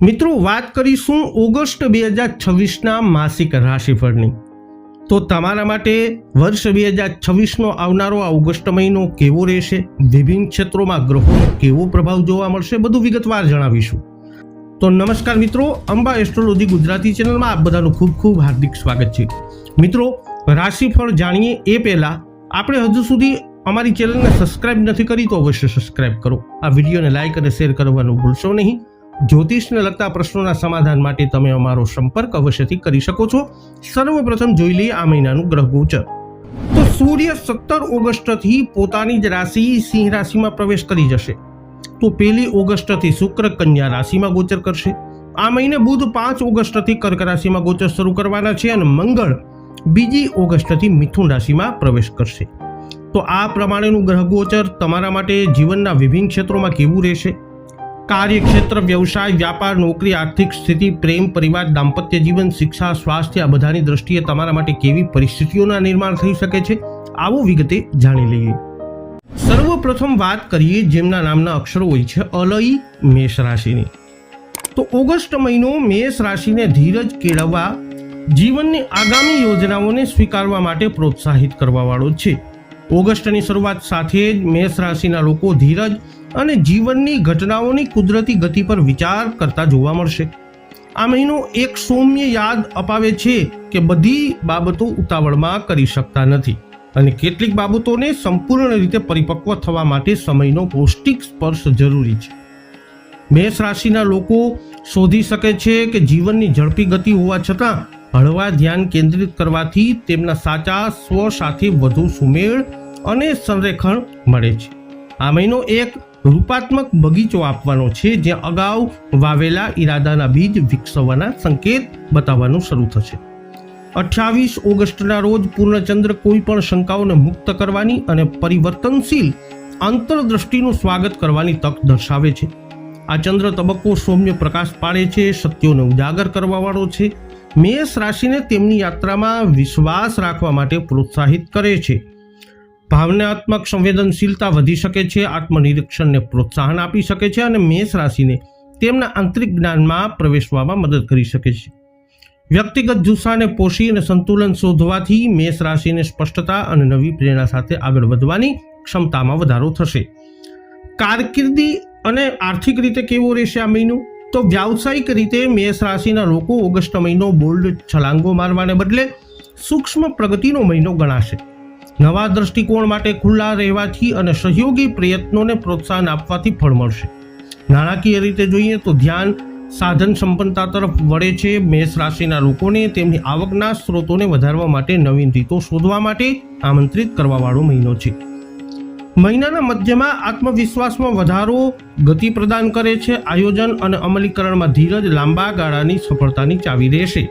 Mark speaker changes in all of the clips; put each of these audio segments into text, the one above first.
Speaker 1: મિત્રો વાત કરીશું ઓગસ્ટ 2026ના માસિક રાશિફળની। તો તમારા માટે વર્ષ 2026નો આવનારો આ ઓગસ્ટ મહિનો કેવો રહેશે, વિભિન્ન ક્ષેત્રોમાં ગ્રહોનો કેવો પ્રભાવ જોવા મળશે, બધું વિગતવાર જણાવીશું। તો નમસ્કાર મિત્રો, અંબા એસ્ટ્રોલોજી ગુજરાતી ચેનલમાં આપ બધાનું ખૂબ ખૂબ હાર્દિક સ્વાગત છે। મિત્રો, રાશિફળ જાણીએ એ પહેલા આપણે હજુ સુધી અમારી ચેનલને સબસ્ક્રાઇબ નથી કરી તો અવશ્ય સબસ્ક્રાઇબ કરો। આ વિડીયોને લાઇક અને શેર કરવાનું ભૂલશો નહીં। જ્યોતિષને લગતા પ્રશ્નોના સમાધાન માટે તમે અમારો સંપર્ક અવશ્યથી કરી શકો છો। સર્વપ્રથમ જોઈ લઈએ આ મહિનાનું ગ્રહ ગોચર। તો સૂર્ય 17 ઓગસ્ટથી પોતાની જ રાશિ સિંહ રાશિમાં પ્રવેશ કરી જશે। તો 1 ઓગસ્ટથી શુક્ર કન્યા રાશિમાં ગોચર કરશે। આ મહિને બુધ 5 ઓગસ્ટથી કર્ક રાશિમાં ગોચર શરૂ કરવાના છે અને મંગળ 2 ઓગસ્ટથી મિથુન રાશિમાં પ્રવેશ કરશે। તો આ પ્રમાણેનું ગ્રહ ગોચર તમારા માટે જીવનના વિભિન્ન ક્ષેત્રોમાં કેવું રહેશે, કાર્યક્ષેત્ર, વ્યવસાય, વ્યાપાર, નોકરી, આર્થિક સ્થિતિ, પ્રેમ, પરિવાર, દાંપત્ય જીવન, શિક્ષા, સ્વાસ્થ્ય, આ બધાની દ્રષ્ટિએ તમારા માટે કેવી પરિસ્થિતિઓના નિર્માણ થઈ શકે છે, આવો વિગતે જાણી લઈએ। સર્વપ્રથમ વાત કરીએ જેમના નામના અક્ષરો હોય છે અલઈ મેષ રાશિની। તો ઓગસ્ટ મહિનો મેષ રાશિને ધીરજ કેળવવા, જીવનની આગામી યોજનાઓને સ્વીકારવા માટે પ્રોત્સાહિત કરવાવાળો છે। ઓગસ્ટની શરૂઆત સાથે જ મેષ રાશિના લોકો ધીરજ અને જીવનની ઘટનાઓની કુદરતી ગતિ પર વિચાર કરતા જોવા મળશે। આ મહિનો એક સૌમ્ય યાદ અપાવે છે કે બધી બાબતો ઉતાવળમાં કરી શકતા નથી અને કેટલીક બાબતોને સંપૂર્ણ રીતે પરિપક્વ થવા માટે સમયનો પૌષ્ટિક સ્પર્શ જરૂરી છે। મેષ રાશિના લોકો શોધી શકે છે કે જીવનની ઝડપી ગતિ હોવા છતાં હળવા ધ્યાન કેન્દ્રિત કરવાથી તેમના સાચા સ્વ સાથે વધુ સુમેળ અને સંરેખણ મળે છે। આ મહિનો એક રૂપાત્મક બગીચો આપવાનો છે જ્યાં અગાઉ વાવેલા ઈરાદાના બીજ વિકસવાના સંકેત બતાવવાનું શરૂ થશે। 28 ઓગસ્ટના રોજ પૂર્ણચંદ્ર કોઈ પણ શંકાઓને મુક્ત કરવાની અને પરિવર્તનશીલ અંતરદ્રષ્ટિનું સ્વાગત કરવાની તક દર્શાવે છે। આ ચંદ્ર તબક્કો સૌમ્ય પ્રકાશ પાડે છે, સત્યોને ઉજાગર કરવાવાળો છે, મેષ રાશિને તેમની યાત્રામાં વિશ્વાસ રાખવા માટે પ્રોત્સાહિત કરે છે। ભાવનાત્મક સંવેદનશીલતા વધી શકે છે, આત્મનિરીક્ષણને પ્રોત્સાહન આપી શકે છે અને મેષ રાશિને તેમના આંતરિક જ્ઞાનમાં પ્રવેશવામાં મદદ કરી શકે છે। વ્યક્તિગત જુસ્સાને પોષી અને સંતુલન શોધવાથી મેષ રાશિને સ્પષ્ટતા અને નવી પ્રેરણા સાથે આગળ વધવાની ક્ષમતામાં વધારો થશે। કારકિર્દી અને આર્થિક રીતે કેવો રહેશે આ મહિનો? તો વ્યાવસાયિક રીતે મેષ રાશિના લોકો ઓગસ્ટ મહિનો બોલ્ડ છલાંગો મારવાને બદલે સૂક્ષ્મ પ્રગતિનો મહિનો ગણાશે। નવા દ્રષ્ટિકોણ માટે ખુલ્લા રહેવાથી અને સહયોગી પ્રયત્નોને પ્રોત્સાહન આપવાથી ફળ મળશે। નાણાકીય રીતે જોઈએ તો ધ્યાન સાધન સંપન્નતા તરફ વળે છે। મેષ રાશિના લોકોને તેમની આવકના સ્ત્રોતોને વધારવા માટે નવીન રીતો શોધવા માટે આમંત્રિત કરવાવાળો મહિનો છે। મહિનાના મધ્યમાં આત્મવિશ્વાસમાં વધારો ગતિ પ્રદાન કરે છે। આયોજન અને અમલીકરણમાં ધીરજ લાંબા ગાળાની સફળતાની ચાવી રહેશે।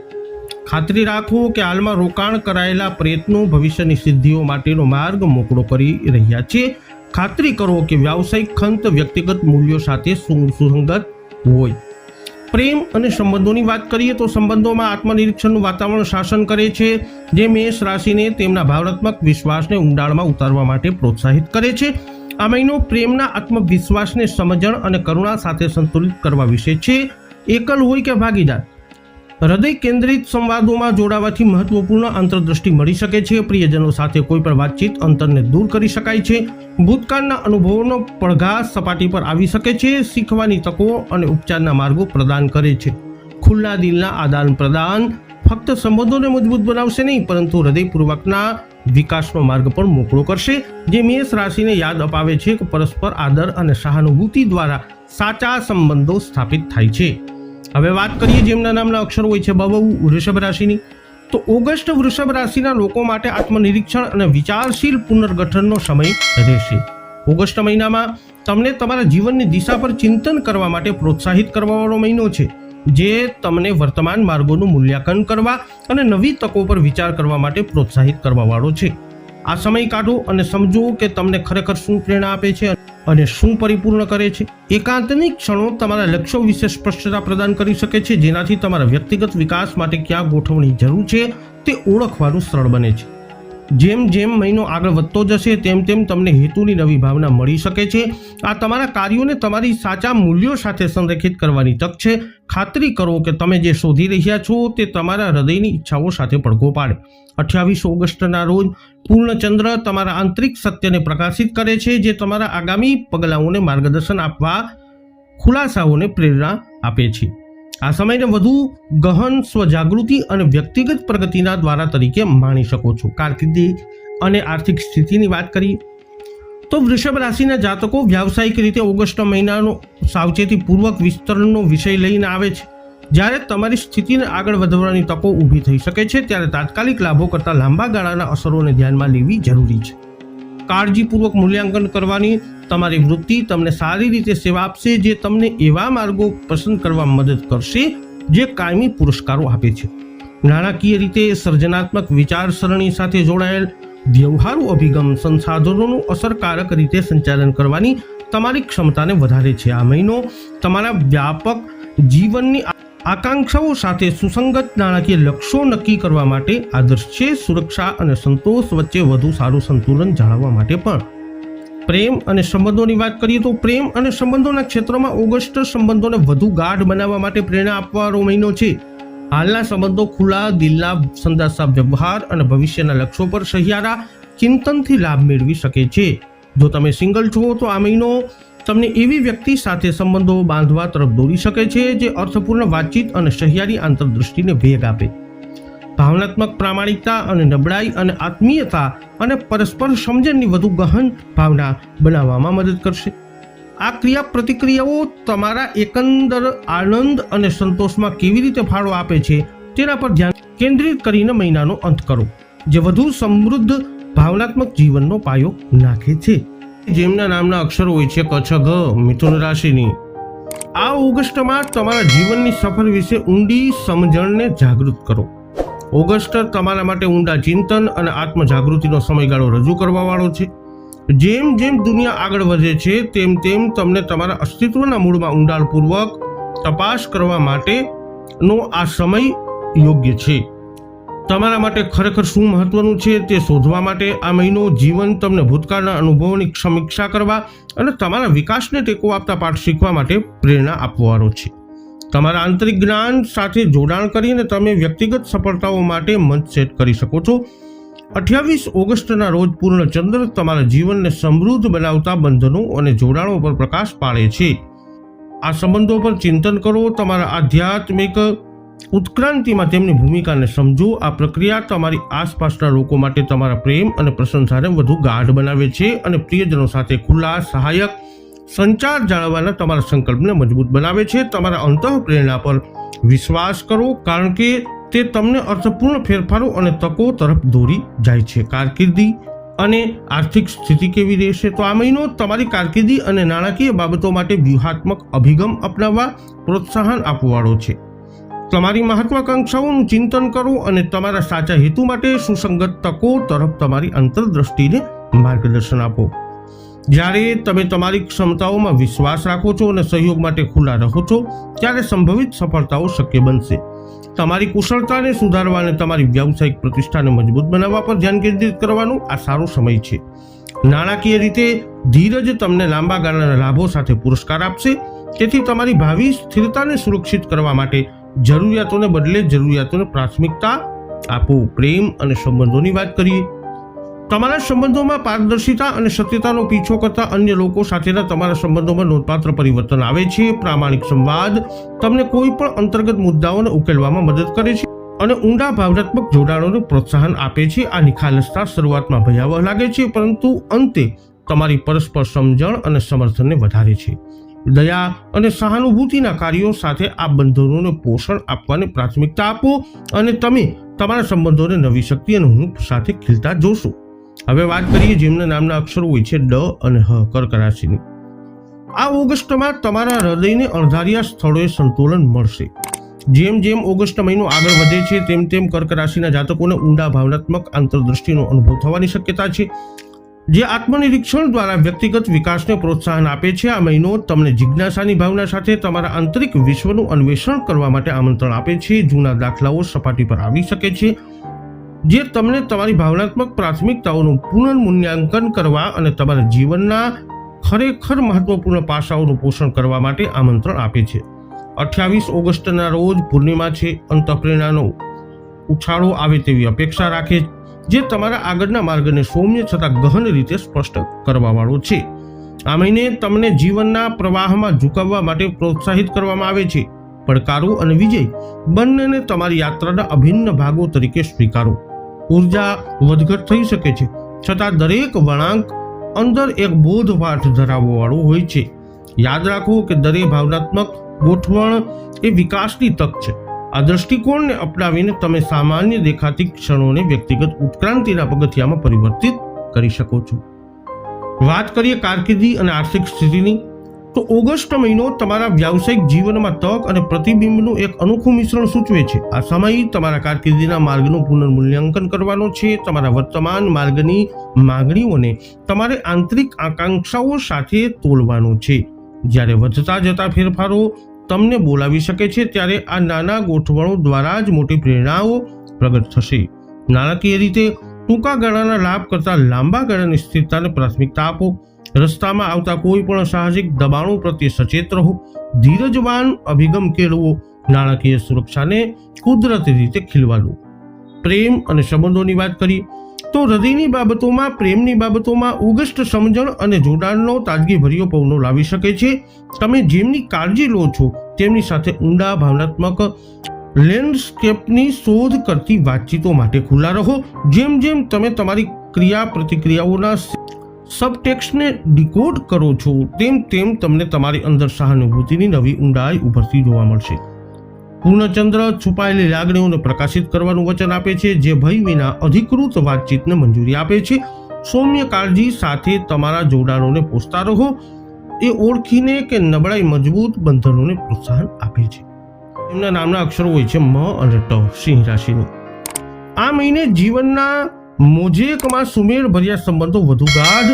Speaker 1: ખાતરી રાખો કે હાલમાં રોકાણ કરાયેલા પ્રયત્નો ભવિષ્યની સિદ્ધિઓ માટેનો માર્ગ મોકળો કરી રહ્યા છે। ખાતરી કરો કે વ્યાવસાયિક ખંત વ્યક્તિગત મૂલ્યો સાથે સુસંગત હોય। પ્રેમ અને સંબંધોની વાત કરીએ તો સંબંધોમાં આત્મનિરીક્ષણનું વાતાવરણ શાસન કરે છે, જે મેષ રાશિને તેમના ભાવનાત્મક વિશ્વાસને ઊંડાણમાં ઉતારવા માટે પ્રોત્સાહિત કરે છે। આ મહિનો પ્રેમના આત્મવિશ્વાસને સમજણ અને કરુણા સાથે સંતુલિત કરવા વિશે છે। એકલ હોય કે ભાગીદાર, હૃદય કેન્દ્રિત સંવાદોમાં જોડાવાથી મહત્વપૂર્ણ અંતરદ્રષ્ટિ મળી શકે છે। પ્રિયજનો સાથે કોઈ પણ વાતચીત અંતરને દૂર કરી શકાય છે। ભૂતકાળના અનુભવોનો પડઘા સપાટી પર આવી શકે છે, શીખવાની તકો અને ઉપચારના માર્ગો પ્રદાન કરે છે। ખુલ્લા દિલના આદાન પ્રદાન ફક્ત સંબંધોને મજબૂત બનાવશે નહીં, પરંતુ હૃદયપૂર્વકના વિકાસનો માર્ગ પણ મોકળો કરશે, જે મેષ રાશિને યાદ અપાવે છે કે પરસ્પર આદર અને સહાનુભૂતિ દ્વારા સાચા સંબંધો સ્થાપિત થાય છે। હવે વાત કરીએ જેમના નામના અક્ષરો હોય છે બહુ વૃષભ રાશિની। તો ઓગસ્ટ વૃષભ રાશિના લોકો માટે આત્મનિરીક્ષણ અને વિચારશીલ પુનર્ગઠનનો સમય રહેશે। ઓગસ્ટ મહિનામાં તમને તમારા જીવનની દિશા પર ચિંતન કરવા માટે પ્રોત્સાહિત કરવાવાળો મહિનો છે, જે તમને વર્તમાન માર્ગોનું મૂલ્યાંકન કરવા અને નવી તકો પર વિચાર કરવા માટે પ્રોત્સાહિત કરવાવાળો છે। આ સમય કાઢો અને સમજો કે તમને ખરેખર શું પ્રેરણા આપે છે અને શું પરિપૂર્ણ કરે છે। એકાંતની ક્ષણો તમારા લક્ષ્યો વિશે સ્પષ્ટતા પ્રદાન કરી શકે છે, જેનાથી તમારા વ્યક્તિગત વિકાસ માટે ક્યાં ગોઠવણી જરૂર છે તે ઓળખવાનું સરળ બને છે। જેમ જેમ મહિનો આગળ વધતો જશે તેમ તેમ તમને હેતુની નવી ભાવના મળી શકે છે. આ તમારા કાર્યોને તમારી સાચા મૂલ્યો સાથે સંરેખિત કરવાની તક છે. ખાતરી કરો કે તમે જે શોધી રહ્યા છો તે તમારા હૃદયની ઈચ્છાઓ સાથે પડઘો પાડે. 28 ઓગસ્ટના રોજ પૂર્ણચંદ્ર તમારા આંતરિક સત્યને પ્રકાશિત કરે છે, જે તમારા આગામી પગલાઓને માર્ગદર્શન આપવા ખુલાસાઓને પ્રેરણા આપે છે. આ સમયને વધુ ગહન સ્વજાગૃતિ અને વ્યક્તિગત પ્રગતિના દ્વારા તરીકે માણી શકો છો. કારકિર્દી અને આર્થિક સ્થિતિની વાત કરીએ તો વૃષભ રાશિના જાતકો વ્યાવસાયિક રીતે ઓગસ્ટ મહિનાનો સાવચેતીપૂર્વક વિસ્તરણનો વિષય લઈને આવે છે. જ્યારે તમારી સ્થિતિને આગળ વધવાની તકો ઊભી થઈ શકે છે, ત્યારે તાત્કાલિક લાભો કરતાં લાંબા ગાળાના અસરોને ધ્યાનમાં લેવી જરૂરી છે. કાળજીપૂર્વક મૂલ્યાંકન કરવાની તમારી વૃત્તિ તમને સારી રીતે સેવા આપશે, જે તમને એવા માર્ગો પસંદ કરવા મદદ કરશે જે કાયમી પુરસ્કારો આપે છે. નાણાકીય રીતે સર્જનાત્મક વિચારસરણી સાથે જોડાયેલ વ્યવહારુ અભિગમ સંસાધનોનું અસરકારક રીતે સંચાલન કરવાની તમારી ક્ષમતાને વધારે છે. આ મહિનો તમારા વ્યાપક જીવનની આકાંક્ષાઓ સાથે સુસંગત નાણાકીય લક્ષ્યો નક્કી કરવા માટે આદર્શ છે. સુરક્ષા અને સંતોષ વચ્ચે વધુ સારું સંતુલન જાળવવા માટે પણ. પ્રેમ અને સંબંધોની વાત કરીએ તો પ્રેમ અને સંબંધોના ક્ષેત્રમાં ઓગસ્ટ સંબંધોને વધુ ગાઢ બનાવવા માટે પ્રેરણા આપવાનો મહિનો છે. હાલના સંબંધો ખુલ્લા દિલના સંદાસા વ્યવહાર અને ભવિષ્યના લક્ષ્યો પર સહિયારા ચિંતનથી લાભ મેળવી શકે છે. જો તમે સિંગલ છો તો આ મહિનો તમને એવી વ્યક્તિ સાથે સંબંધો બાંધવા તરફ દોરી શકે છે જે અર્થપૂર્ણ વાતચીત અને સહિયારી આંતરદૃષ્ટિને વેગ આપે. ભાવનાત્મક પ્રામાણિકતા અને નબળાઈ અને આત્મીયતા અને પરસ્પર સમજણની વધુ ગહન ભાવના બનાવવામાં મદદ કરશે. આ ક્રિયા પ્રતિક્રિયાઓ તમારા એકંદર આનંદ અને સંતોષમાં કેવી રીતે ફાળો આપે છે તેના પર ધ્યાન કેન્દ્રિત કરીને મહિનાનો અંત કરો, જે વધુ સમૃદ્ધ ભાવનાત્મક જીવનનો પાયો નાખે છે. જેમના નામના અક્ષરો હોય છે ક, છ, ઘ, મિથુન રાશિની. આ ઓગસ્ટમાં તમારા જીવનની સફર વિશે ઊંડી સમજણને જાગૃત કરો. ઓગસ્ટ તમારા માટે ઊંડા ચિંતન અને આત્મજાગૃતિનો સમયગાળો રજૂ કરવાવાળો છે. જેમ જેમ દુનિયા આગળ વધે છે તેમ તેમ તમને તમારા અસ્તિત્વના મૂળમાં ઊંડાણપૂર્વક તપાસ કરવા માટેનો આ સમય યોગ્ય છે. તમારા માટે ખરેખર શું મહત્વનું છે તે શોધવા માટે આ મહિનો જીવન તમને ભૂતકાળના અનુભવોની સમીક્ષા કરવા અને તમારા વિકાસને ટેકો આપતા પાઠ શીખવા માટે પ્રેરણા આપવાનો છે. તમારા આંતરિક જ્ઞાન સાથે જોડાણ કરીને તમે વ્યક્તિગત સફળતાઓ માટે મંચ સેટ કરી શકો છો. 28 ઓગસ્ટના રોજ પૂર્ણચંદ્ર તમારા જીવનને સમૃદ્ધ બનાવતા બંધનો અને જોડાણો પર પ્રકાશ પાડે છે. આ સંબંધો પર ચિંતન કરો, તમારા આધ્યાત્મિક ઉત્ક્રાંતિમાં તેમની ભૂમિકાને સમજો. આ પ્રક્રિયા તમારી આસપાસના લોકો માટે તમારા પ્રેમ અને પ્રશંસાને વધુ ગાઢ બનાવે છે અને પ્રિયજનો સાથે ખુલ્લા સહાયક સંચાર જાળવવાના તમારા સંકલ્પને મજબૂત બનાવે છે. તમારા અંતઃપ્રેરણા પર વિશ્વાસ કરો, કારણ કે તે તમને અર્થપૂર્ણ ફેરફારો અને તકો તરફ દોરી જાય છે. કારકિર્દી અને આર્થિક સ્થિતિ કેવી રહેશે? તો આ મહિનો તમારી કારકિર્દી અને નાણાકીય બાબતો માટે વ્યૂહાત્મક અભિગમ અપનાવવા પ્રોત્સાહન આપવાવાળો છે. તમારી મહત્વાકાંક્ષાઓનું ચિંતન કરો અને તમારા સાચા હેતુ માટે સુસંગત તકો તરફ તમારી અંતરદ્રષ્ટિને માર્ગદર્શન આપો. જ્યારે તમે તમારી ક્ષમતાઓમાં વિશ્વાસ રાખો છો અને સહયોગ માટે ખુલ્લા રહો છો, ત્યારે સંભવિત સફળતાઓ શક્ય બનશે. તમારી કુશળતાને સુધારવા અને તમારી વ્યાવસાયિક પ્રતિષ્ઠાને મજબૂત બનાવવા પર ધ્યાન કેન્દ્રિત કરવાનો આ સારો સમય છે. નાણાકીય રીતે ધીરજ તમને લાંબા ગાળાના લાભો સાથે પુરસ્કાર આપશે. તેથી તમારી ભાવિ સ્થિરતાને સુરક્ષિત કરવા માટે જરૂરિયાતોને બદલે જરૂરિયાતોને પ્રાથમિકતા આપો. પ્રેમ અને સંબંધોની વાત કરીએ. તમારા સંબંધોમાં પારદર્શિતા અને સત્યતાનો પીછો કરતા અન્ય લોકો સાથેના તમારા સંબંધોમાં નોંધપાત્ર પરિવર્તન આવે છે. પ્રામાણિક સંવાદ તમને કોઈ પણ અંતર્ગત મુદ્દાઓને ઉકેલવામાં મદદ કરે છે અને ઊંડા ભાવનાત્મક જોડાણોને પ્રોત્સાહન આપે છે. આ નિખાલસતા શરૂઆતમાં ભયાવહ લાગે છે, પરંતુ અંતે તમારી પરસ્પર સમજણ અને સમર્થનને વધારે છે. દયા અને સહાનુભૂતિના કાર્યો સાથે આ બંધનોને પોષણ આપવાની પ્રાથમિકતા આપો અને તમે તમારા સંબંધોને નવી શક્તિ અને હૂંફ સાથે ખીલતા જોશો. હવે વાત કરીએ જેમના નામના અક્ષરો હોય છે ડ અને હ, કર્ક રાશિની. આ ઓગસ્ટમાં તમારા હૃદયને અણધાર્યા સ્થળોએ સંતુલન મળશે. જેમ જેમ ઓગસ્ટ મહિનો આગળ વધે છે તેમ તેમ કર્ક રાશિના જાતકોને ઊંડા ભાવનાત્મક આંતરદૃષ્ટિનો અનુભવ થવાની શક્યતા છે, જે આત્મનિરીક્ષણ દ્વારા વ્યક્તિગત વિકાસને પ્રોત્સાહન આપે છે. આ મહિનો તમને જિજ્ઞાસાની ભાવના સાથે તમારા આંતરિક વિશ્વનું અન્વેષણ કરવા માટે આમંત્રણ આપે છે. જૂના દાખલાઓ સપાટી પર આવી શકે છે. જે તમને તમારી ભાવનાત્મક પ્રાથમિકતાઓનું પુનર્મૂલ્યાંકન કરવા અને તમારા જીવનના ખરેખર મહત્વપૂર્ણ પાસાઓનું પોષણ કરવા માટે આમંત્રણ આપે છે. 28 ઓગસ્ટના રોજ પૂર્ણિમા છે. અંતઃપ્રેરણાનો ઉછાળો આવે તેવી અપેક્ષા રાખે, જે તમારા આગળના માર્ગને સૌમ્ય છતાં ગહન રીતે સ્પષ્ટ કરવાવાળો છે. આ મહિને તમને જીવનના પ્રવાહમાં ઝુકાવવા માટે પ્રોત્સાહિત કરવામાં આવે છે. પડકારો અને વિજય બંનેને તમારી યાત્રાના અભિન્ન ભાગો તરીકે સ્વીકારો. ઉર્જા વધઘટ થઈ શકે છે, છતાં દરેક વળાંક અંદર એક બોધપાઠ ધરાવવાવાળો હોય છે. યાદ રાખો કે દરેક ભાવનાત્મક ગોઠવણ એ વિકાસની તક છે. આ દ્રષ્ટિકોણને અપનાવીને તમે સામાન્ય દેખાતી ક્ષણોને વ્યક્તિગત ઉત્ક્રાંતિના પગથિયામાં પરિવર્તિત કરી શકો છો. વાત કરીએ કારકિર્દી અને આર્થિક સ્થિતિની, તો ઓગસ્ટ મહિનો તમારા વ્યાવસાયિક જીવનમાં તક અને પ્રતિબિંબનું એક અનોખું મિશ્રણ સૂચવે છે. આ સમય તમારા કારકિર્દીના માર્ગનું પુનર્મૂલ્યાંકન કરવાનો છે. તમારા વર્તમાન માર્ગની માંગણીઓને તમારે આંતરિક આકાંક્ષાઓ સાથે તોલવાનો છે. જ્યારે વધતા જતા ફેરફારો તમને બોલાવી શકે છે, ત્યારે આ નાના ગોઠવણો દ્વારા જ મોટી પ્રેરણાઓ પ્રગટ થશે. નાણાકીય રીતે ટૂંકા ગાળાના લાભ કરતાં લાંબા ગાળાની સ્થિરતાને પ્રાથમિકતા આપો. રસ્તામાં આવતા કોઈ પણ સાહજિક દબાણો પ્રત્યે સચેત રહો. ધીરજવાન અભિગમ કેળવો. નાણાકીય સુરક્ષાને કુદરતી રીતે ખીલવા દો. પ્રેમ અને સંબંધોની વાત કરીએ તો હૃદયની બાબતોમાં, પ્રેમની બાબતોમાં ઓગસ્ટ સમજણ અને જોડાણનો તાજગીભર્યો પવનો લાવી શકે છે. તમે જેમની કાળજી લો છો તેમની સાથે ઊંડા ભાવનાત્મક લેન્ડસ્કેપની શોધ કરતી વાતચીતો માટે ખુલ્લા રહો. જેમ જેમ તમે તમારી ક્રિયા પ્રતિક્રિયાઓના સબટેક્સ્ટને ડિકોડ કરો છો, તેમ તેમ તમને તમારી અંદર સહાનુભૂતિની નવી ઊંડાઈ ઉભરતી જોવા મળશે. પૂર્ણચંદ્ર છુપાયેલી લાગણીઓને પ્રકાશિત કરવાનું વચન આપે છે, જે ભય વિના અધિકૃત વાતચીતને મંજૂરી આપે છે. સૌમ્ય કાળજી સાથે તમારા જોડાણોને પોષતા રહો. એ ઓળખીને કે નબળાઈ મજબૂત બંધનોને પ્રોત્સાહન આપે છે. એમના નામના અક્ષરો હોય છે મ અને ટ. સિંહ રાશિનું આ મહિને જીવનના મોજેકમાં સુમેળ ભર્યા સંબંધો વધુ ગાઢ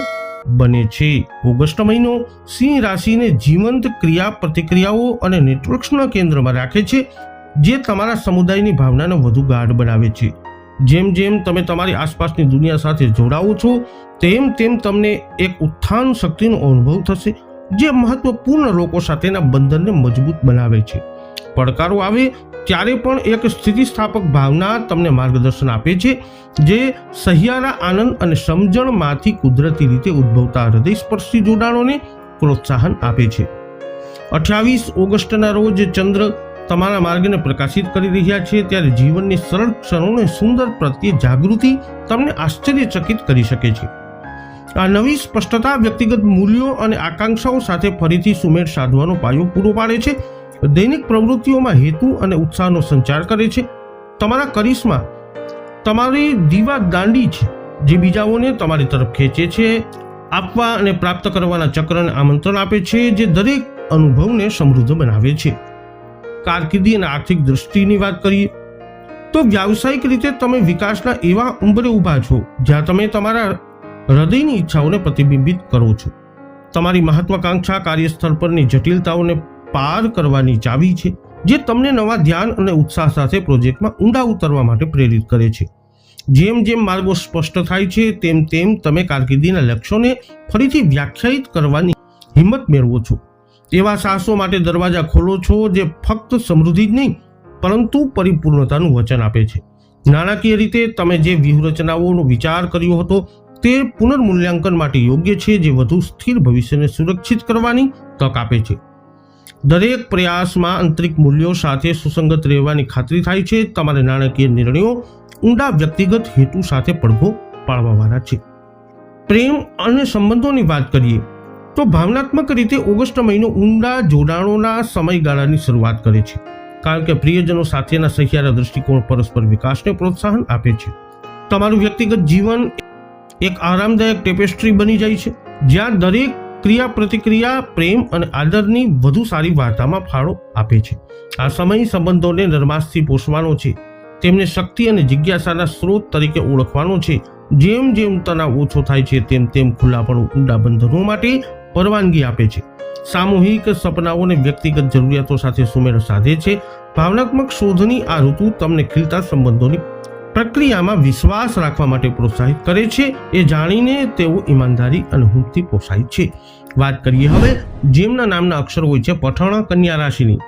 Speaker 1: બને છે. ઓગસ્ટ મહિનો સિંહ રાશિને જીવંત ક્રિયા પ્રતિક્રિયાઓ અને નેટવર્ક્સના કેન્દ્રમાં રાખે છે, જે તમારા સમુદાયની ભાવનાને વધુ ગાઢ બનાવે છે. જેમ જેમ તમે તમારી આસપાસની દુનિયા સાથે જોડાઓ છો, તેમ તેમ તમને એક ઉત્થાન શક્તિનો અનુભવ થશે, જે મહત્વપૂર્ણ લોકો સાથેના બંધનને મજબૂત બનાવે છે. પડકારો આવે ત્યારે પણ એક સ્થિતિસ્થાપક ભાવના તમને માર્ગદર્શન આપે છે, જે સહિયારા આનંદ અને સમજણમાંથી કુદરતી રીતે ઉદ્ભવતા હૃદયસ્પર્શી જોડાણોને પ્રોત્સાહન આપે છે. 28 ઓગસ્ટના રોજ ચંદ્ર તમારા માર્ગને પ્રકાશિત કરી રહ્યા છે, ત્યારે જીવનની સરળ ક્ષણોને સુંદર પ્રત્યે જાગૃતિ તમને આશ્ચર્યચકિત કરી શકે છે. આ નવી સ્પષ્ટતા વ્યક્તિગત મૂલ્યો અને આકાંક્ષાઓ સાથે ફરીથી સુમેળ સાધવાનો પાયો પૂરો પાડે છે. દૈનિક પ્રવૃત્તિઓમાં હેતુ અને ઉત્સાહનો સંચાર કરે છે. તમારા કરિશ્મા તમારી દીવા દાંડી છે, જે બીજાઓને તમારી તરફ ખેંચે છે. આપવા અને પ્રાપ્ત કરવાના ચક્રને આમંત્રણ આપે છે, જે દરેક અનુભવને સમૃદ્ધ બનાવે છે. કારકિર્દી અને આર્થિક દૃષ્ટિની વાત કરીએ તો વ્યાવસાયિક રીતે તમે વિકાસના એવા ઉંબરે ઊભા છો, જ્યાં તમે તમારા હૃદયની ઈચ્છાઓને પ્રતિબિંબિત કરો છો. તમારી મહત્વાકાંક્ષા કાર્યસ્થળ પરની જટિલતાઓને પાર કરવાની ચાવી છે, જે તમને નવા ધ્યાન અને ઉત્સાહ સાથે પ્રોજેક્ટમાં ઊંડા ઉતરવા માટે પ્રેરિત કરે છે. જેમ જેમ માર્ગો સ્પષ્ટ થાય છે, તેમ તેમ તમે કારકિર્દીના લક્ષ્યોને ફરીથી વ્યાખ્યાયિત કરવાની હિંમત મેળવો છો. એવા સાહસો માટે દરવાજા ખોલો છો, જે ફક્ત સમૃદ્ધિ જ નહીં પરંતુ પરિપૂર્ણતાનું વચન આપે છે. નાણાકીય રીતે તમે જે વ્યૂહરચનાઓનો વિચાર કર્યો હતો તે પુનર્મૂલ્યાંકન માટે યોગ્ય છે, જે વધુ સ્થિર ભવિષ્યને સુરક્ષિત કરવાની તક આપે છે. દરેક પ્રયાસમાં આંતરિક મૂલ્યો સાથે સુસંગત રહેવાની ખાતરી થાય છે. તમારા નાણાકીય નિર્ણયો ઊંડા વ્યક્તિગત હેતુ સાથે પડઘો પાડવાવાળા છે. પ્રેમ અને સંબંધોની વાત કરીએ તો ભાવનાત્મક રીતે ઓગસ્ટ મહિનો ઊંડા જોડાણોના સમયગાળાની શરૂઆત કરે છે, કારણ કે પ્રિયજનો સાથેના સહિયારા દૃષ્ટિકોણ પરસ્પર વિકાસને પ્રોત્સાહન આપે છે. તમારું વ્યક્તિગત જીવન એક આરામદાયક ટેપેસ્ટ્રી બની જાય છે, જ્યાં દરેક ક્રિયા પ્રતિક્રિયા પ્રેમ અને આદરની વધુ સારી વાર્તામાં ફાળો આપે છે. આ સમય સંબંધોને નરમાશથી પોષવાનો છે, તેમને શક્તિ અને જિજ્ઞાસાના સ્ત્રોત તરીકે ઓળખવાનો છે. જેમ જેમ તણાવ ઓછો થાય છે, તેમ તેમ ખુલ્લાપણું ઊંડા બંધનો માટે પરવાનગી આપે છે. સામૂહિક સપનાઓને વ્યક્તિગત જરૂરિયાતો સાથે સુમેળ સાધે છે. ભાવનાત્મક શોધની આ ઋતુ તમને ખીલતા સંબંધોની પ્રક્રિયામાં વિશ્વાસ રાખવા માટે પ્રોત્સાહિત કરે છે એ જાણીને તેઓ ઈમાનદારી અને ઊંઘથી પોસાય છે. વાત કરીએ હવે જેમના નામના અક્ષરો હોય છે પઠણ કન્યા રાશિની.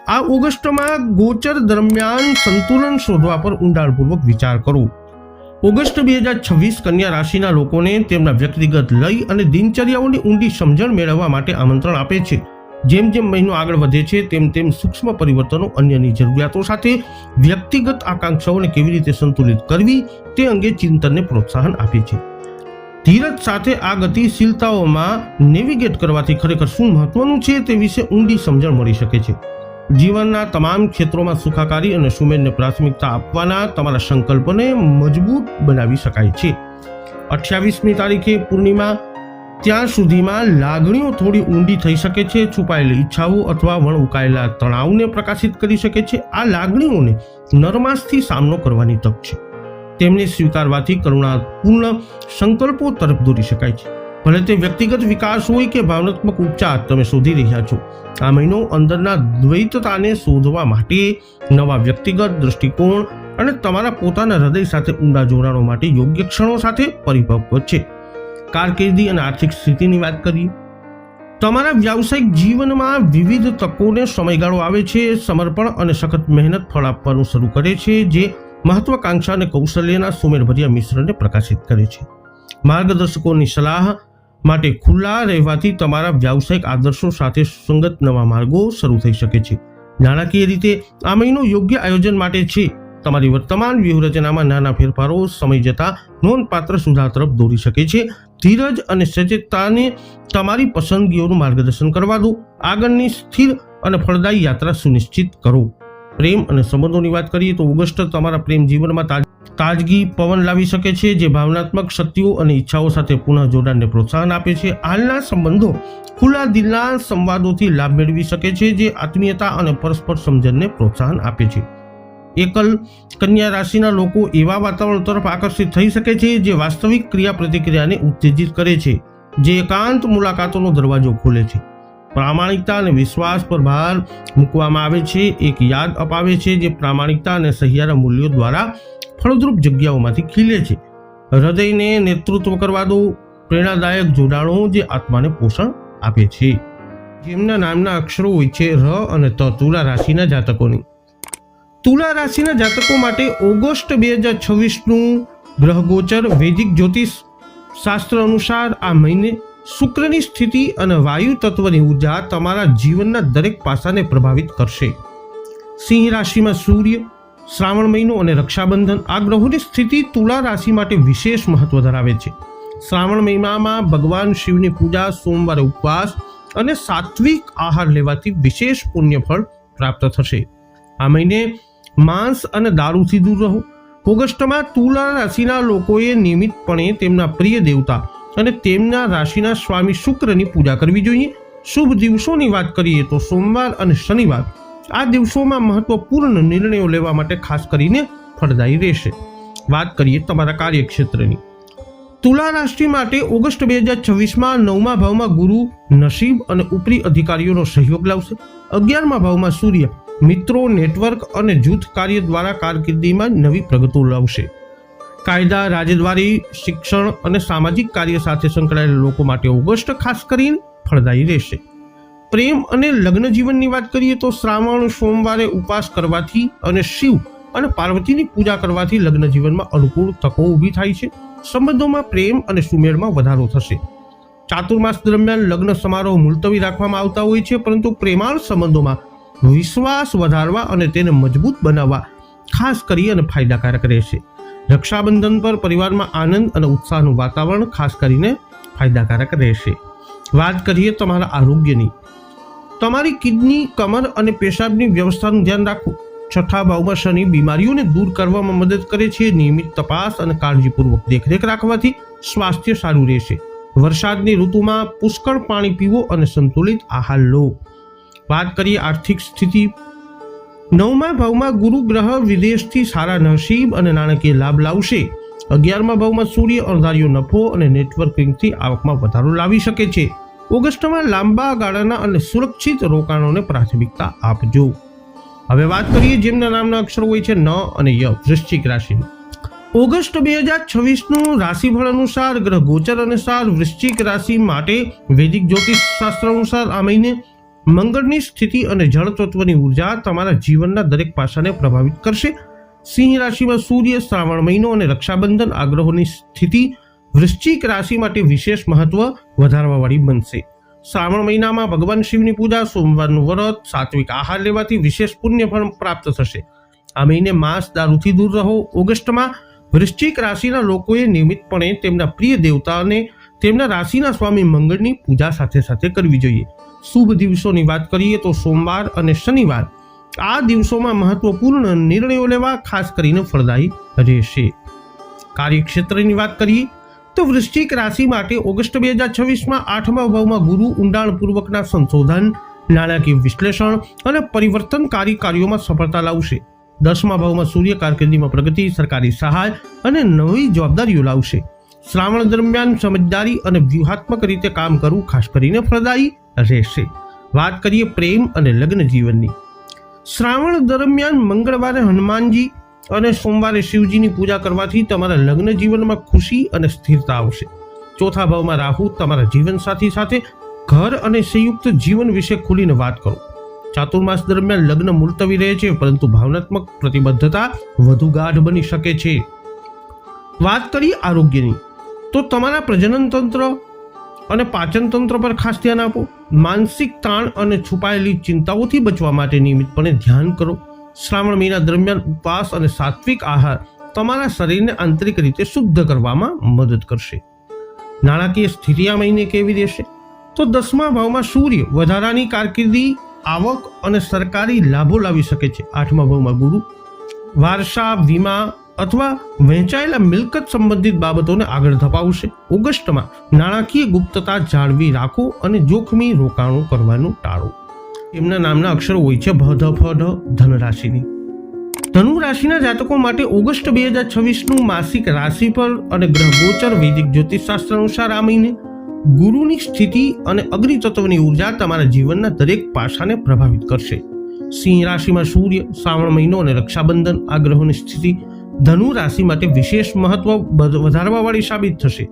Speaker 1: આ ઓગસ્ટમાં ગોચર દરમિયાન સંતુલન શોધવા પર ઊંડાણપૂર્વક વિચાર કરો. ઓગસ્ટ 2026 કન્યા રાશિના લોકોને તેમના વ્યક્તિગત લય અને દિનચર્યાઓની ઊંડી સમજણ મેળવવા માટે આમંત્રણ આપે છે. જેમ જેમ મહિનો આગળ વધે છે તેમ તેમ સૂક્ષ્મ પરિવર્તનો અન્યની જરૂરિયાતો સાથે વ્યક્તિગત આકાંક્ષાઓને કેવી રીતે સંતુલિત કરવી તે અંગે ચિંતનને પ્રોત્સાહન આપે છે. ધીરજ સાથે આ ગતિશીલતાઓમાં નેવિગેટ કરવાથી ખરેખર શું મહત્વનું છે તે વિશે ઊંડી સમજણ મળી શકે છે. જીવનના તમામ ક્ષેત્રોમાં સુખાકારી અને સુમેળને પ્રાથમિકતા આપવાના તમારા સંકલ્પને મજબૂત બનાવી શકાય છે. 28મી તારીખે પૂર્ણિમા ત્યાં સુધીમાં લાગણીઓ થોડી ઊંડી થઈ શકે છે. છુપાયેલી ઈચ્છાઓ અથવા વણઉકાયેલા તણાવને પ્રકાશિત કરી શકે છે. આ લાગણીઓને નરમાશથી સામનો કરવાની તક છે. તેમને સ્વીકારવાથી કરુણાપૂર્ણ સંકલ્પો તરફ દોરી શકાય છે. ભલે તે વ્યક્તિગત વિકાસ હોય કે ભાવનાત્મક ઉપચાર તમે શોધી રહ્યા છો. આ મહિનો અંદરના દ્વૈતતાને શોધવા માટે નવા વ્યક્તિગત દૃષ્ટિકોણ અને તમારા પોતાના હૃદય સાથે ઊંડા જોડાણો માટે યોગ્ય ક્ષણો સાથે પરિપક્વ છે. કારકિર્દી અને આર્થિક સ્થિતિની વાત કરીએ. તમારા વ્યાવસાયિક જીવનમાં વિવિધ તકોને સમયગાળો આવે છે. સમર્પણ અને સખત મહેનત ફળ આપવાનું શરૂ કરે છે જે મહત્વાકાંક્ષા અને કૌશલ્યના સુમેળભર્યા મિશ્રણને પ્રકાશિત કરે છે. માર્ગદર્શકોની સલાહ માટે ખુલ્લા રહેવાથી તમારા વ્યાવસાયિક આદર્શો સાથે સુસંગત નવા માર્ગો શરૂ થઈ શકે છે. નાણાકીય રીતે આ મહિનો યોગ્ય આયોજન માટે છે. તમારી વર્તમાન વ્યૂહરચનામાં નાના ફેરફારો સમય જતાં નોંધપાત્ર સુધાર તરફ દોરી શકે છે. ધીરજ અને સચેતતાને તમારી પસંદગીઓનું માર્ગદર્શન કરવા દો. આગળની સ્થિર અને ફળદાયી યાત્રા સુનિશ્ચિત કરો. પ્રેમ અને સંબંધોની વાત કરીએ તો ઓગસ્ટ તમારા પ્રેમ જીવનમાં તાજગી પવન લાવી શકે છે જે ભાવનાત્મક શક્તિઓ અને ઈચ્છાઓ સાથે પુનઃ જોડાણને પ્રોત્સાહન આપે છે. હાલના સંબંધો ખુલ્લા દિલના સંવાદોથી લાભ મેળવી શકે છે જે આત્મીયતા અને પરસ્પર સમજણને પ્રોત્સાહન આપે છે. એકલ કન્યા રાશિના લોકો એવા વાતાવરણ તરફ આકર્ષિત થઈ શકે છે જે વાસ્તવિક ક્રિયા પ્રતિક્રિયાને ઉત્તેજિત કરે છે, જે એકાંત મુલાકાતોનો દરવાજો ખોલે છે. પ્રામાણિકતા અને વિશ્વાસ પર ભાર મૂકવામાં આવે છે. એક યાદ અપાવે છે જે પ્રામાણિકતા અને સહિયારા મૂલ્યો દ્વારા ફળદ્રુપ જગ્યાઓમાંથી ખીલે છે. હૃદયને નેતૃત્વ કરવા દો. પ્રેરણાદાયક જોડાણો જે આત્માને પોષણ આપે છે. જેમના નામના અક્ષરો હોય છે ર અને ત. તુલા રાશિના જાતકોની. તુલા રાશિના જાતકો માટે ઓગસ્ટ 2026નું ગ્રહ ગોચર વૈદિક જ્યોતિષ શાસ્ત્ર અનુસાર આ મહિને શુક્રની સ્થિતિ અને વાયુ તત્વની ઉર્જા તમારા જીવનના દરેક પાસાને પ્રભાવિત કરશે. સિંહ રાશિમાં સૂર્ય, શ્રાવણ મહિનો અને રક્ષાબંધન આ ગ્રહોની સ્થિતિ તુલા રાશિ માટે વિશેષ મહત્વ ધરાવે છે. શ્રાવણ મહિનામાં ભગવાન શિવની પૂજા, સોમવારે ઉપવાસ અને સાત્વિક આહાર લેવાથી વિશેષ પુણ્યફળ પ્રાપ્ત થશે. આ મહિને માંસ અને દારૂથી દૂર રહો. ઓગસ્ટમાં તુલા રાશિના લોકોએ નિયમિતપણે તેમના પ્રિય દેવતા અને તેમના રાશિના સ્વામી શુક્રની પૂજા કરવી જોઈએ. શુભ દિવસોની વાત કરીએ તો સોમવાર અને શનિવાર આ દિવસોમાં મહત્વપૂર્ણ નિર્ણયો લેવા માટે ખાસ કરીને ફળદાયી રહેશે. વાત કરીએ તમારા કાર્યક્ષેત્રની. તુલા રાશિ માટે ઓગસ્ટ 2026માં 9મા ભાવમાં ગુરુ નસીબ અને ઉપરી અધિકારીઓનો સહયોગ લાવશે. 11મા ભાવમાં સૂર્ય મિત્રો, નેટવર્ક અને જૂથ કાર્ય દ્વારા કારકિર્દીમાં નવી પ્રગતિઓ લાવશે. કાયદા, રાજદ્વારી, શિક્ષણ અને સામાજિક કાર્ય સાથે સંકળાયેલા લોકો માટે ઓગસ્ટ ખાસ કરીને ફળદાયી રહેશે. પ્રેમ અને લગ્ન જીવનની વાત કરીએ તો શ્રાવણ સોમવારે ઉપવાસ કરવાથી અને શિવ અને પાર્વતીની પૂજા કરવાથી લગ્ન જીવનમાં અનુકૂળ તકો ઊભી થાય છે. સંબંધોમાં પ્રેમ અને સુમેળમાં વધારો થશે. ચાતુર્માસ દરમિયાન લગ્ન સમારોહ મુલતવી રાખવામાં આવતા હોય છે, પરંતુ પ્રેમાળ સંબંધોમાં વિશ્વાસ વધારવા અને તેને મજબૂત બનાવવા ખાસ કરી અને ફાયદાકારક રહેશે. રક્ષાબંધન પર પરિવારમાં આનંદ અને ઉત્સાહનું વાતાવરણ ખાસ કરીને ફાયદાકારક રહેશે. વાત કરીએ તમારા આરોગ્યની. તમારી કિડની, કમર અને પેશાબની વ્યવસ્થાનું ધ્યાન રાખો. 6થા ભાવમાં શનિ બીમારીઓને દૂર કરવામાં મદદ કરે છે. નિયમિત તપાસ અને કાળજીપૂર્વક દેખરેખ રાખવાથી સ્વાસ્થ્ય સારું રહેશે. વરસાદની ઋતુમાં પુષ્કળ પાણી પીવો અને સંતુલિત આહાર લો. વાત કરીએ આર્થિક સ્થિતિ. 9મા ભાવમાં ગુરુ ગ્રહ વિદેશથી સારા નસીબ અને નાણાકીય લાભ લાવશે. 11મા ભાવમાં સૂર્ય અણધાર્યો નફો અને નેટવર્કિંગથી આવકમાં વધારો લાવી શકે છે. ઓગસ્ટમાં લાંબા ગાળાના અને સુરક્ષિત રોકાણોને પ્રાથમિકતા આપજો. હવે વાત કરીએ જેમના નામના અક્ષરો હોય છે ન અને ય, વૃશ્ચિક રાશિની. ઓગસ્ટ 2026નું રાશિફળ અનુસાર ગ્રહ ગોચર અનુસાર વૃશ્ચિક રાશિ માટે વૈદિક જ્યોતિષ શાસ્ત્ર અનુસાર આ મહિને મંગળની સ્થિતિ અને જળ તત્વની ઉર્જા તમારા જીવનના દરેક પાસાને પ્રભાવિત કરશે. સિંહ રાશિમાં સૂર્ય, શ્રાવણ મહિનો અને રક્ષાબંધન આ ગ્રહોની સ્થિતિ વૃશ્ચિક રાશિ માટે વિશેષ મહત્વ વધારવાવાળી બનશે. શ્રાવણ મહિનામાં ભગવાન શિવની પૂજા, સોમવારનું વ્રત, સાત્વિક આહાર લેવાથી વિશેષ પુણ્ય ફળ પ્રાપ્ત થશે. આ મહિને માંસ, દારૂથી દૂર રહો. ઓગસ્ટમાં વૃશ્ચિક રાશિના લોકોએ નિયમિતપણે તેમના પ્રિય દેવતા અને તેમના રાશિના સ્વામી મંગળની પૂજા સાથે સાથે કરવી જોઈએ. શુભ દિવસોની વાત કરીએ તો સોમવાર અને શનિવાર આ દિવસોમાં મહત્વપૂર્ણ નિર્ણયો લેવા ખાસ કરીને ફળદાયી રહેશે. કાર્યક્ષેત્રની વાત કરીએ તો વૃશ્ચિક રાશિ માટે ઓગસ્ટ 2026માં 8મા ભાવમાં ગુરુ ઊંડાણપૂર્વકના સંશોધન, નાણાકીય વિશ્લેષણ અને પરિવર્તનકારી કાર્યોમાં સફળતા લાવશે. 10મા ભાવમાં સૂર્ય કારકિર્દીમાં પ્રગતિ, સરકારી સહાય અને નવી જવાબદારીઓ લાવશે. શ્રાવણ દરમિયાન સમજદારી અને વ્યૂહાત્મક રીતે કામ કરવું ખાસ કરીને ફળદાયી રહેશે. વાત કરીએ પ્રેમ અને લગ્ન જીવનની. શ્રાવણ દરમિયાન મંગળવારે હનુમાનજી અને સોમવારે શિવજીની પૂજા કરવાથી તમારા લગ્ન જીવનમાં ખુશી અને સ્થિરતા આવશે. 4થા ભાવમાં રાહુ તમારા જીવનસાથી સાથે ઘર અને સંયુક્ત જીવન વિશે ખુલીને વાત કરો. ચાતુર્માસ દરમિયાન લગ્ન મુલતવી રહે છે, પરંતુ ભાવનાત્મક પ્રતિબદ્ધતા વધુ ગાઢ બની શકે છે. વાત કરીએ આરોગ્યની તો તમારા પ્રજનન તંત્ર અને પાચન તંત્ર પર ખાસ ધ્યાન આપો. માનસિક તાણ અને છુપાયેલી ચિંતાઓથી બચવા માટે નિયમિતપણે ધ્યાન કરો. શ્રાવણ મહિના દરમિયાન ઉપવાસ અને સાત્વિક આહાર તમારા શરીરને આંતરિક રીતે શુદ્ધ કરવામાં મદદ કરશે. નાણાકીય સ્થિતિ આ મહિને કેવી રહેશે તો 10મા ભાવમાં સૂર્ય વધારાની કારકિર્દી, આવક અને સરકારી લાભો લાવી શકે છે. 8મા ભાવમાં ગુરુ વારસા, વીમા અથવા વહેંચાયેલા મિલકત સંબંધિત બાબતોને આગળ ધપાવશે. ઓગસ્ટમાં નાણાકીય ગુપ્તતા જાળવી રાખો અને જોખમી રોકાણો કરવાનું ટાળો. એમના નામના અક્ષરો હોય છે ભ, ધ, ફ, ઢ. ધન રાશિની. ધનુ રાશિના જાતકો માટે ઓગસ્ટ 2026નું માસિક રાશિફળ અને ગ્રહ ગોચર વૈદિક જ્યોતિષશાસ્ત્ર અનુસાર આ મહિને ગુરુની સ્થિતિ અને અગ્નિ તત્વની ઉર્જા તમારા જીવનના દરેક પાસાને પ્રભાવિત કરશે. સિંહ રાશિમાં સૂર્ય, શ્રાવણ મહિનો અને રક્ષાબંધન આ ગ્રહોની સ્થિતિ ધનુ રાશિ માટે વિશેષ મહત્વ વધારવાવાળી સાબિત થશે.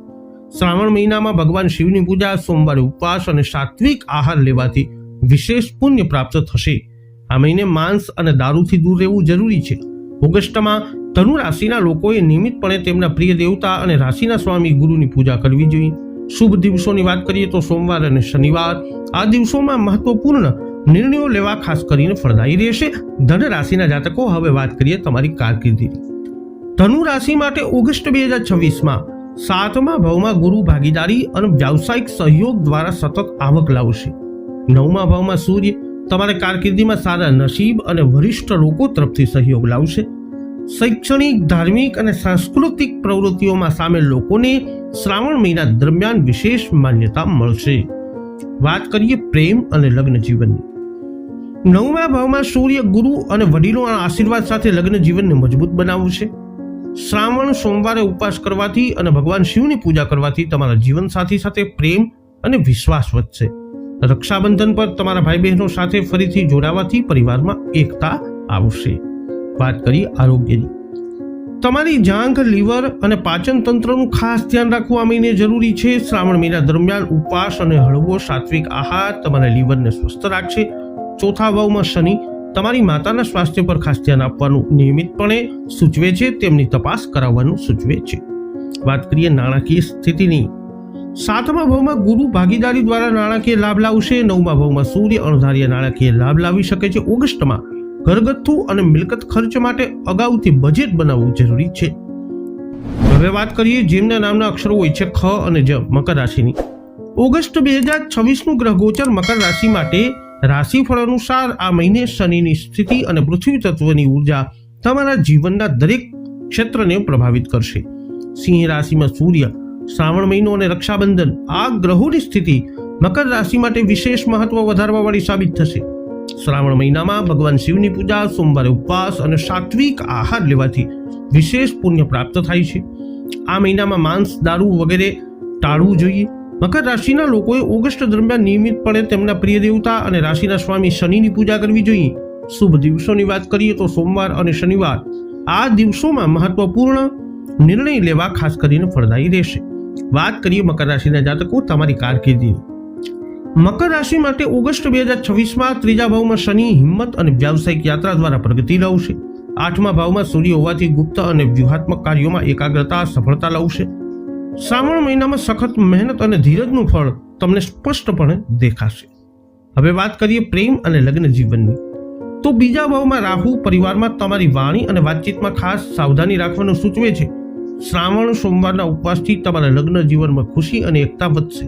Speaker 1: શ્રાવણ મહિનામાં ભગવાન શિવની પૂજા, સોમવારે ઉપવાસ અને સાત્વિક આહાર લેવાથી વિશેષ પુણ્ય પ્રાપ્ત થશે. આ મહિને માંસ અને દારૂથી દૂર રહેવું જરૂરી છે. ઓગસ્ટમાં ધનુ રાશિના લોકોએ નિયમિતપણે તેમના પ્રિય દેવતા અને રાશિના સ્વામી ગુરુની પૂજા કરવી જોઈએ. શુભ દિવસોની વાત કરીએ તો સોમવાર અને શનિવાર આ દિવસોમાં મહત્વપૂર્ણ નિર્ણયો લેવા ખાસ કરીને ફળદાયી રહેશે. ધન રાશિના જાતકો, હવે વાત કરીએ તમારી કારકિર્દીની. ધનુ રાશિ માટે ઓગસ્ટ 2026માં 7મા ભાવમાં ગુરુ ભાગીદારી અને વ્યાવસાયિક સહયોગ દ્વારા સતત આવક લાવશે. 9મા ભાવમાં સૂર્ય તમારા કારકિર્દીમાં સારા નસીબ અને વરિષ્ઠ લોકો તરફથી સહયોગ લાવશે. શૈક્ષણિક, ધાર્મિક અને સાંસ્કૃતિક પ્રવૃત્તિઓમાં સામેલ લોકોને શ્રાવણ મહિના દરમિયાન વિશેષ માન્યતા મળશે. વાત કરીએ પ્રેમ અને લગ્ન જીવનની. 9મા ભાવમાં સૂર્ય, ગુરુ અને વડીલોના આશીર્વાદ સાથે લગ્ન જીવનને મજબૂત બનાવશે. શ્રાવણ સોમવારે ઉપવાસ કરવાથી અને ભગવાન શિવની પૂજા કરવાથી તમારા જીવનસાથી સાથે પ્રેમ અને વિશ્વાસ વધશે. રક્ષાબંધન પર તમારા ભાઈ બહેનો સાથે ફરીથી જોડાવાથી પરિવારમાં એકતા આવશે. વાત કરીએ આરોગ્યની. તમારી જાંઘ, લીવર અને પાચન તંત્રનું ખાસ ધ્યાન રાખવું આ મહિને જરૂરી છે. શ્રાવણ મહિના દરમિયાન ઉપવાસ અને હળવો સાત્વિક આહાર તમારા લીવરને સ્વસ્થ રાખશે. 4થા ભાવમાં શનિ તમારી માતાના સ્વાસ્થ્ય પર ખાસ ધ્યાન આપવાનું નિયમિતપણે સૂચવે છે, તેમની તપાસ કરાવવાનું સૂચવે છે. વાત કરીએ નાણાકીય સ્થિતિની. 7મા ભાવમાં ગુરુ ભાગીદારી દ્વારા નાણાકીય લાભ લાવશે. 9મા ભાવમાં સૂર્ય અણધાર્યા નાણાકીય લાભ લાવી શકે છે. ઓગસ્ટમાં ઘરગથ્થુ અને મિલકત ખર્ચ માટે અગાઉથી બજેટ બનાવવું જરૂરી છે. હવે વાત કરીએ જેમના નામના અક્ષરો હોય છે ખ અને જ, મકર રાશિની. ઓગસ્ટ 2026નું ગ્રહ ગોચર મકર રાશિ માટે રાશિફળ અનુસાર આ મહિને શનિની સ્થિતિ અને પૃથ્વી તત્વની ઉર્જા તમારા જીવનના દરેક ક્ષેત્રને પ્રભાવિત કરશે. સિંહ રાશિમાં સૂર્ય, શ્રાવણ મહિનો અને રક્ષાબંધન આ ગ્રહોની સ્થિતિ મકર રાશિ માટે વિશેષ મહત્વ વધારવાવાળી સાબિત થશે. શ્રાવણ મહિનામાં ભગવાન શિવની પૂજા, સોમવારે ઉપવાસ અને સાત્વિક આહાર લેવાથી વિશેષ પુણ્ય પ્રાપ્ત થાય છે. આ મહિનામાં માંસ, દારૂ વગેરે ટાળવું જોઈએ. મકર રાશિના લોકોએ ઓગસ્ટ દરમિયાન નિયમિતપણે તેમના પ્રિય દેવતા અને રાશિના સ્વામી શનિની પૂજા કરવી જોઈએ. શુભ દિવસોની વાત કરીએ તો સોમવાર અને શનિવાર આ દિવસોમાં મહત્વપૂર્ણ નિર્ણય લેવા ખાસ કરીને ફળદાયી રહેશે. વાત કરીએ મકર રાશિના જાતકો તમારી કારકિર્દીની. મકર રાશિ માટે ઓગસ્ટ 2026માં ત્રીજા ભાવમાં શનિ હિંમત અને વ્યાવસાયિક યાત્રા દ્વારા પ્રગતિ લાવશે. 8મા ભાવમાં સૂર્ય હોવાથી ગુપ્ત અને વ્યૂહાત્મક કાર્યોમાં એકાગ્રતા સફળતા લાવશે. શ્રાવણ મહિનામાં સખત મહેનત અને ધીરજનું ફળ તમને સ્પષ્ટપણે દેખાશે. હવે વાત કરીએ પ્રેમ અને લગ્ન જીવનની. તો બીજા ભાવમાં રાહુ પરિવારમાં તમારી વાણી અને વાતચીતમાં ખાસ સાવધાની રાખવાનું સૂચવે છે. શ્રાવણ સોમવારના ઉપવાસથી તમારા લગ્ન જીવનમાં ખુશી અને એકતા વધશે.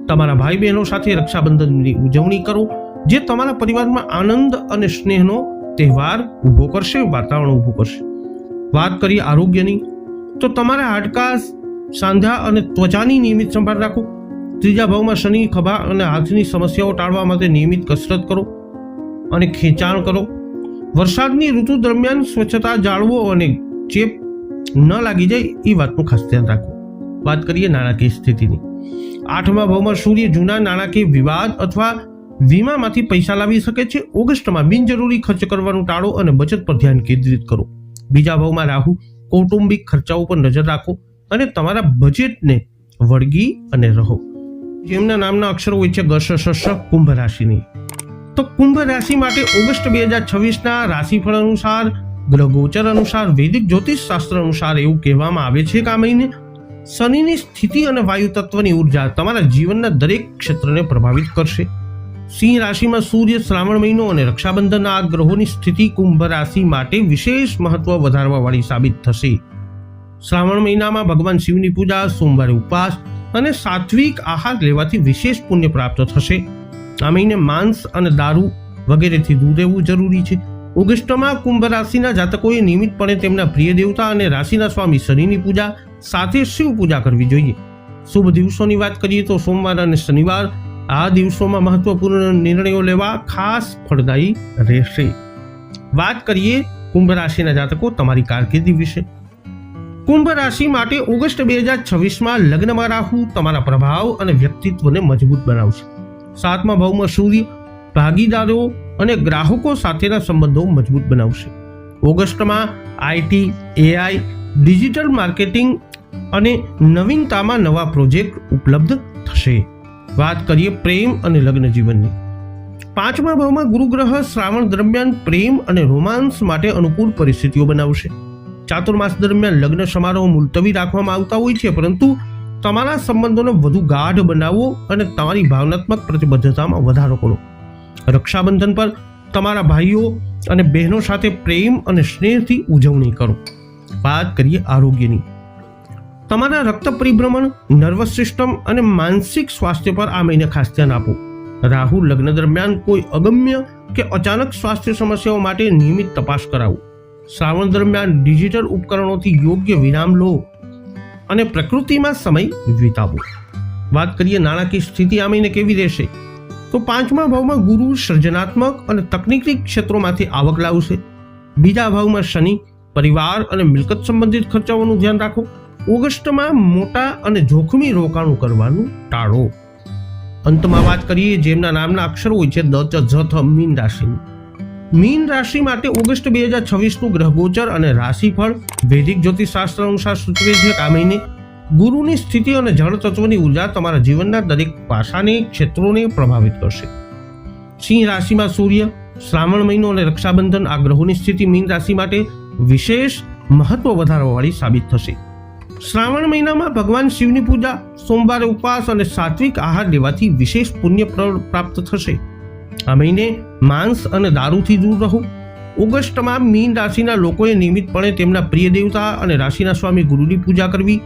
Speaker 1: તમારા ભાઈ બહેનો સાથે રક્ષાબંધનની ઉજવણી કરો, જે તમારા પરિવારમાં આનંદ અને સ્નેહનો તહેવાર ઊભો કરશે, વાતાવરણ ઊભું કરશે. વાત કરીએ આરોગ્યની, તો તમારા હાડકાં, સાંધા અને ત્વચાની નિયમિત સંભાળ રાખો. ત્રીજા ભાવમાં શનિ ખભા અને હાથની સમસ્યાઓ ટાળવા માટે નિયમિત કસરત કરો અને ખેંચાણ કરો. વરસાદની ઋતુ દરમિયાન સ્વચ્છતા જાળવો અને ચેપ ન લાગી જાય એ વાતનું ખાસ ધ્યાન રાખો. વાત કરીએ નાણાકીય સ્થિતિની. 8મા ભાવમાં સૂર્ય જૂના નાણાકીય વિવાદ અથવા વીમામાંથી પૈસા લાવી શકે છે. ઓગસ્ટમાં બિનજરૂરી ખર્ચ કરવાનું ટાળો અને બચત પર ધ્યાન કેન્દ્રિત કરો. બીજા ભાવમાં રાહુ કૌટુંબિક ખર્ચાઓ પર નજર રાખો અને તમારા બજેટને વળગી અને રહો. જેમના નામના અક્ષરો હોય છે ગ, શ, શ, કુંભ રાશિની. તો કુંભ રાશિ માટે ઓગસ્ટ 2026ના રાશિફળ અનુસાર, ગ્રહ ગોચર અનુસાર, વૈદિક જ્યોતિષ શાસ્ત્ર અનુસાર એવું કહેવામાં આવે છે કે આ મહિને શનિની સ્થિતિ અને વાયુ તત્વની ઉર્જા તમારા જીવનના દરેક ક્ષેત્રને પ્રભાવિત કરશે. સિંહ રાશિમાં સૂર્ય, શ્રાવણ મહિનો અને રક્ષાબંધન આ ગ્રહોની સ્થિતિ કુંભ રાશિ માટે વિશેષ મહત્વ વધારવા વાળી સાબિત થશે. શ્રાવણ મહિનામાં ભગવાન શિવની પૂજા, સોમવારે ઉપવાસ અને સાત્વિક આહાર લેવાથી વિશેષ પુણ્ય પ્રાપ્ત થશે. આ મહિને માંસ અને દારૂ વગેરેથી દૂર રહેવું જરૂરી છે. ઓગસ્ટમાં કુંભ રાશિના જાતકોએ નિયમિતપણે તેમના પ્રિય દેવતા અને રાશિના સ્વામી શનિની પૂજા સાથે શિવ પૂજા કરવી જોઈએ. શુભ દિવસોની વાત કરીએ તો સોમવાર અને શનિવાર આ દિવસોમાં મહત્વપૂર્ણ નિર્ણયો લેવા ખાસ ફળદાયી રહેશે. વાત કરીએ કુંભ રાશિના જાતકો તમારી કારકિર્દી વિશે. કુંભ રાશિ માટે ઓગસ્ટ 2026માં લગ્નમાં રાહુ તમારા પ્રભાવ અને વ્યક્તિત્વને મજબૂત બનાવશે. 7મા ભાવમાં સૂર્ય ભાગીદારો અને ગ્રાહકો સાથેના સંબંધો મજબૂત બનાવશે. ઓગસ્ટમાં આઈટી, એઆઈ, ડિજિટલ માર્કેટિંગ અને નવીનતામાં નવા પ્રોજેક્ટ ઉપલબ્ધ થશે. વાત કરીએ પ્રેમ અને લગ્ન જીવનની. 5મા ભાવમાં ગુરુ ગ્રહ શ્રાવણ દરમિયાન પ્રેમ અને રોમાન્સ માટે અનુકૂળ પરિસ્થિતિઓ બનાવશે. ચાતુર્માસ દરમિયાન લગ્ન સમારોહ મુલતવી રાખવામાં આવતા હોય છે, પરંતુ તમારા સંબંધોને વધુ ગાઢ બનાવો અને તમારી ભાવનાત્મક પ્રતિબદ્ધતામાં વધારો કરો. રક્ષાબંધન પર તમારા ભાઈઓ અને બહેનો સાથે પ્રેમ અને સ્નેહથી ઉજવણી કરો. વાત કરીએ આરોગ્યની. તમારા રક્ત પરિભ્રમણ, નર્વસ સિસ્ટમ અને માનસિક સ્વાસ્થ્ય પર આ મહિને ખાસ ધ્યાન આપો. રાહુ લગ્ન દરમિયાન કોઈ અગમ્ય કે અચાનક સ્વાસ્થ્ય સમસ્યાઓ માટે નિયમિત તપાસ કરાવો. શ્રાવણ દરમિયાન ડિજિટલ ઉપકરણોથી યોગ્ય વિરામ લો અને પ્રકૃતિમાં સમય વિતાવો. વાત કરીએ નાણાકીય સ્થિતિ આ મહિને કેવી રહેશે, તો 5મા ભાવમાં ગુરુ સર્જનાત્મક અને તકનીકી ક્ષેત્રોમાંથી આવક લાવશે. બીજા ભાવમાં શનિ પરિવાર અને મિલકત સંબંધિત ખર્ચાઓનું ધ્યાન રાખો. ઓગસ્ટમાં મોટા અને જોખમી રોકાણો કરવાનું ટાળો. અંતમાં વાત કરીએ જેમના નામના અક્ષરો હોય છે દ, ચ, ઝ, થ, મીન રાશિની. મીન રાશિ માટે ઓગસ્ટ 2026નું ગ્રહ ગોચર અને રાશિફળ વૈદિક જ્યોતિષશાસ્ત્ર અનુસાર સૂચવે છે કે આ મહિને ગુરુની સ્થિતિ અને જળ તત્વની ઉર્જા તમારા જીવનના દરેક પાસાને, ક્ષેત્રોને પ્રભાવિત કરશે. સિંહ રાશિમાં સૂર્ય, શ્રાવણ મહિનો અને રક્ષાબંધન આ ગ્રહોની સ્થિતિ મીન રાશિ માટે વિશેષ મહત્વ વધારવાવાળી સાબિત થશે. શ્રાવણ મહિનામાં ભગવાન શિવની પૂજા, સોમવારે ઉપવાસ અને સાત્વિક આહાર લેવાથી વિશેષ પુણ્ય પ્રાપ્ત થશે. આ મહિને માંસ અને દારૂથી દૂર રહો. ઓગસ્ટમાં મીન રાશિના લોકોએ નિયમિતપણે તેમના પ્રિય દેવતા અને રાશિના સ્વામી ગુરુની પૂજા કરવી,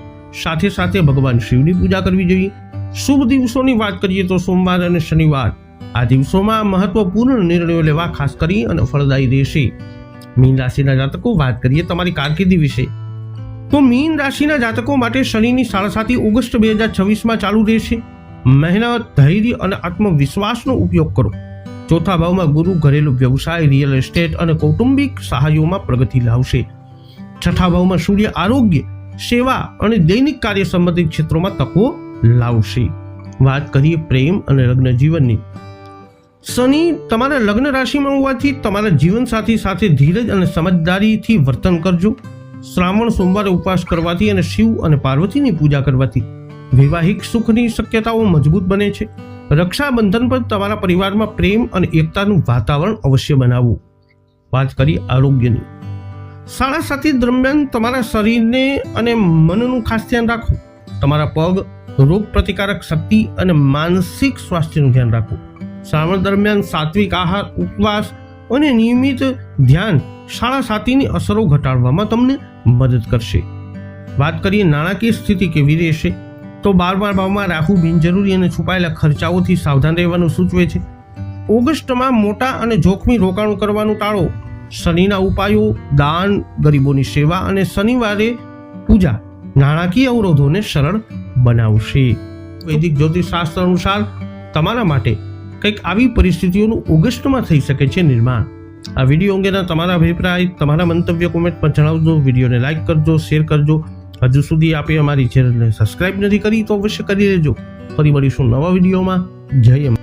Speaker 1: સાથે સાથે ભગવાન શિવની પૂજા કરવી જોઈએ. શુભ દિવસોની વાત કરીએ તો સોમવાર અને શનિવાર આ દિવસોમાં મહત્વપૂર્ણ નિર્ણયો લેવા ખાસ કરી અને ફળદાયી રહેશે. મીન રાશિના જાતકો વાત કરીએ તમારી કારકિર્દી વિશે. તો મીન રાશિના જાતકો માટે શનિની સાડાસાતી ઓગસ્ટ 2026માં ચાલુ રહેશે. મહેનત, ધૈર્ય અને આત્મવિશ્વાસનો ઉપયોગ કરો. ચોથા ભાવમાં ગુરુ ઘરેલું વ્યવસાય, રિયલ એસ્ટેટ અને કૌટુંબિક સહાયોમાં પ્રગતિ લાવશે. છઠ્ઠા ભાવમાં સૂર્ય આરોગ્ય, સેવા અને દૈનિક કાર્ય સંબંધિત ક્ષેત્રોમાં તકો લાવશે. વાત કરીએ પ્રેમ અને લગ્ન જીવનની. શનિ તમારા લગ્ન રાશિમાં હોવાથી તમારા જીવનસાથી સાથે ધીરજ અને સમજદારીથી વર્તન કરજો. શ્રાવણ સોમવારે ઉપવાસ કરવાથી અને શિવ અને પાર્વતીની પૂજા કરવાથી વૈવાહિક સુખની શક્યતાઓ મજબૂત બને છે. રક્ષાબંધન પર તમારા પરિવારમાં પ્રેમ અને એકતાનું વાતાવરણ અવશ્ય બનાવવું. વાત કરી આરોગ્યની. સાડા સાતી દરમિયાન તમારા શરીરને અને મનનું ખાસ ધ્યાન રાખો. તમારા પગ, રોગ પ્રતિકારક શક્તિ અને માનસિક સ્વાસ્થ્યનું ધ્યાન રાખો. શ્રાવણ દરમિયાન સાત્વિક આહાર, ઉપવાસ અને નિયમિત ધ્યાન સાડા સાતીની અસરો ઘટાડવામાં તમને મદદ કરશે. વાત કરીએ નાણાકીય સ્થિતિ કેવી રહેશે, તો 12મા ભાવમાં રાહુ બિનજરૂરી અને છુપાયેલા ખર્ચાઓથી સાવધાન રહેવાનું સૂચવે છે. ઓગસ્ટમાં મોટા અને જોખમી રોકાણ કરવાનું ટાળો. શનિના ઉપાયો, દાન, ગરીબોની સેવા અને શનિવારે પૂજા નાણાકીય અવરોધોને સરળ બનાવશે. વૈદિક જ્યોતિષશાસ્ત્ર અનુસાર તમારા માટે કંઈક આવી પરિસ્થિતિઓનું ઓગસ્ટમાં થઈ શકે છે નિર્માણ. આ વિડીયો અંગેના તમારા અભિપ્રાય, તમારા મંતવ્ય કોમેન્ટમાં જણાવજો. વિડીયોને લાઇક કરજો, શેર કરજો. હજુ સુધી આપે અમારી ચેનલને સબસ્ક્રાઇબ નથી કરી તો અવશ્ય કરી લેજો. ફરી મળીશું નવા વિડીયોમાં. જય અંબે.